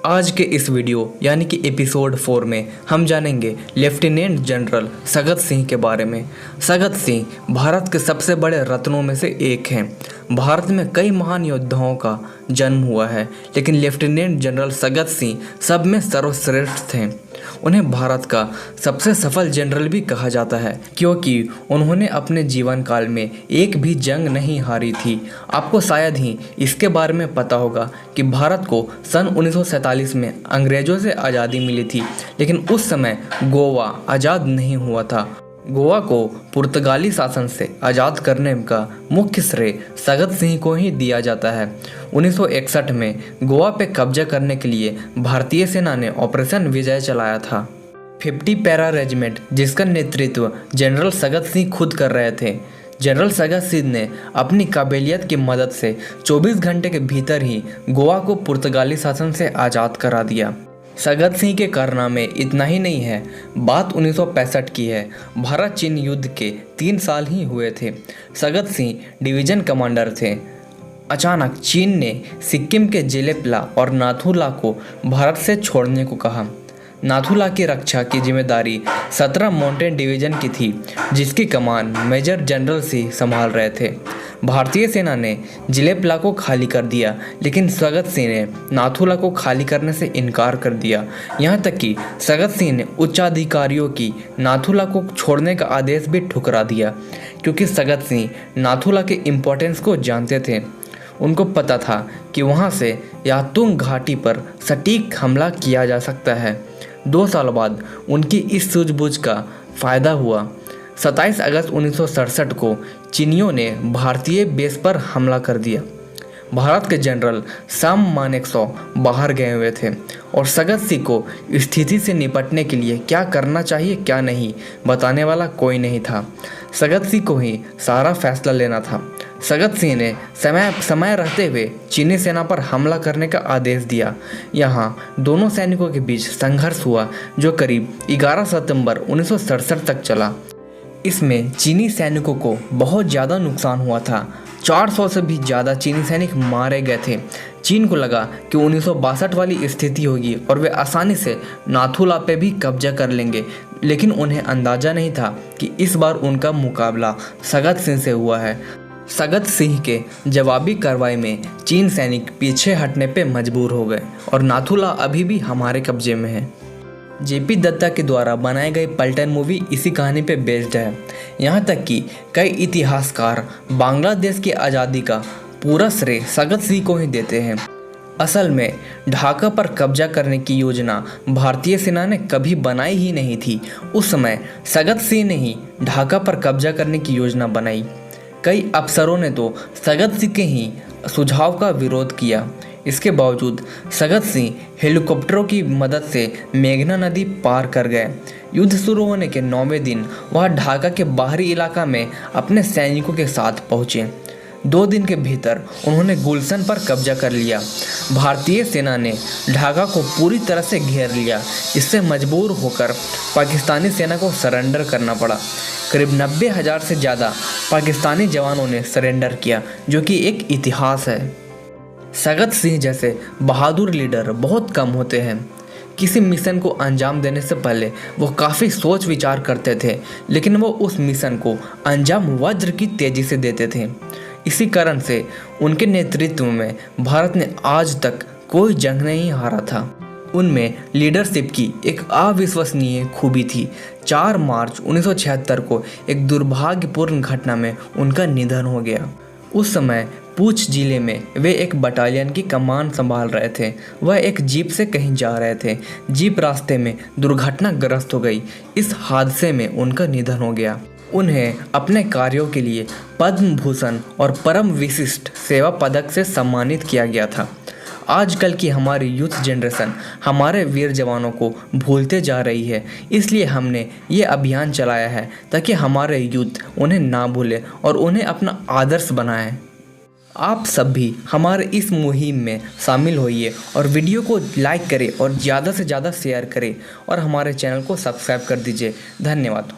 आज के इस वीडियो यानी कि एपिसोड 4 में हम जानेंगे लेफ्टिनेंट जनरल सगत सिंह के बारे में। सगत सिंह भारत के सबसे बड़े रत्नों में से एक हैं। भारत में कई महान योद्धाओं का जन्म हुआ है, लेकिन लेफ्टिनेंट जनरल सगत सिंह सब में सर्वश्रेष्ठ थे। उन्हें भारत का सबसे सफल जनरल भी कहा जाता है, क्योंकि उन्होंने अपने जीवन काल में एक भी जंग नहीं हारी थी। आपको शायद ही इसके बारे में पता होगा कि भारत को सन 1947 में अंग्रेजों से आज़ादी मिली थी, लेकिन उस समय गोवा आज़ाद नहीं हुआ था। गोवा को पुर्तगाली शासन से आज़ाद करने का मुख्य श्रेय सगत सिंह को ही दिया जाता है। 1961 में गोवा पे कब्जा करने के लिए भारतीय सेना ने ऑपरेशन विजय चलाया था। 50 पैरा रेजिमेंट, जिसका नेतृत्व जनरल सगत सिंह खुद कर रहे थे। जनरल सगत सिंह ने अपनी काबिलियत की मदद से 24 घंटे के भीतर ही गोवा को पुर्तगाली शासन से आज़ाद करा दिया। सगत सिंह के कारनामे इतना ही नहीं है, बात 1965 की है। भारत चीन युद्ध के 3 साल ही हुए थे। सगत सिंह डिवीजन कमांडर थे। अचानक चीन ने सिक्किम के जेलेपला और नाथुला को भारत से छोड़ने को कहा। नाथुला की रक्षा की जिम्मेदारी 17 माउंटेन डिवीजन की थी, जिसकी कमान मेजर जनरल सिंह संभाल रहे थे। भारतीय सेना ने जिलेपला को खाली कर दिया, लेकिन सगत सिंह ने नाथुला को खाली करने से इनकार कर दिया। यहाँ तक कि सगत सिंह ने उच्चाधिकारियों की नाथुला को छोड़ने का आदेश भी ठुकरा दिया, क्योंकि सगत सिंह नाथुला के इम्पोर्टेंस को जानते थे। उनको पता था कि वहाँ से यातुंग घाटी पर सटीक हमला किया जा सकता है। 2 साल बाद उनकी इस सूझबूझ का फ़ायदा हुआ। 27 अगस्त 1967 को चीनियों ने भारतीय बेस पर हमला कर दिया। भारत के जनरल सम मानेकशॉ बाहर गए हुए थे और सगत सिंह को स्थिति से निपटने के लिए क्या करना चाहिए क्या नहीं बताने वाला कोई नहीं था। सगत सिंह को ही सारा फैसला लेना था। सगत सिंह ने समय रहते हुए चीनी सेना पर हमला करने का आदेश दिया। यहाँ दोनों सैनिकों के बीच संघर्ष हुआ, जो करीब 11 सितंबर 1967 तक चला। इसमें चीनी सैनिकों को बहुत ज़्यादा नुकसान हुआ था। 400 से भी ज़्यादा चीनी सैनिक मारे गए थे। चीन को लगा कि 1962 वाली स्थिति होगी और वे आसानी से नाथुला पे भी कब्जा कर लेंगे, लेकिन उन्हें अंदाज़ा नहीं था कि इस बार उनका मुकाबला सगत सिंह से हुआ है। सगत सिंह के जवाबी कार्रवाई में चीन सैनिक पीछे हटने पे मजबूर हो गए और नाथुला अभी भी हमारे कब्जे में है। जेपी दत्ता के द्वारा बनाई गई पलटन मूवी इसी कहानी पे बेस्ड है। यहाँ तक कि कई इतिहासकार बांग्लादेश की आज़ादी का पूरा श्रेय सगत सिंह को ही देते हैं। असल में ढाका पर कब्जा करने की योजना भारतीय सेना ने कभी बनाई ही नहीं थी। उस समय सगत सिंह ने ही ढाका पर कब्जा करने की योजना बनाई। कई अफसरों ने तो सगत सिंह के ही सुझाव का विरोध किया। इसके बावजूद सगत सिंह हेलीकॉप्टरों की मदद से मेघना नदी पार कर गए। युद्ध शुरू होने के 9वें दिन वह ढाका के बाहरी इलाका में अपने सैनिकों के साथ पहुंचे। 2 दिन के भीतर उन्होंने गुलशन पर कब्जा कर लिया। भारतीय सेना ने ढाका को पूरी तरह से घेर लिया। इससे मजबूर होकर पाकिस्तानी सेना को सरेंडर करना पड़ा। करीब 90,000 से ज़्यादा पाकिस्तानी जवानों ने सरेंडर किया, जो कि एक इतिहास है। सगत सिंह जैसे बहादुर लीडर बहुत कम होते हैं। किसी मिशन को अंजाम देने से पहले वो काफ़ी सोच विचार करते थे, लेकिन वो उस मिशन को अंजाम वज्र की तेज़ी से देते थे। इसी कारण से उनके नेतृत्व में भारत ने आज तक कोई जंग नहीं हारा था। उनमें लीडरशिप की एक अविश्वसनीय खूबी थी। 4 मार्च 1976 को एक दुर्भाग्यपूर्ण घटना में उनका निधन हो गया। उस समय पूंछ जिले में वे एक बटालियन की कमान संभाल रहे थे। वह एक जीप से कहीं जा रहे थे। जीप रास्ते में दुर्घटनाग्रस्त हो गई। इस हादसे में उनका निधन हो गया। उन्हें अपने कार्यों के लिए पद्म भूषण और परम विशिष्ट सेवा पदक से सम्मानित किया गया था। आजकल की हमारी यूथ जनरेशन हमारे वीर जवानों को भूलते जा रही है, इसलिए हमने ये अभियान चलाया है ताकि हमारे यूथ उन्हें ना भूले और उन्हें अपना आदर्श बनाएं। आप सब भी हमारे इस मुहिम में शामिल होइए और वीडियो को लाइक करें और ज़्यादा से ज़्यादा शेयर करें और हमारे चैनल को सब्सक्राइब कर दीजिए। धन्यवाद।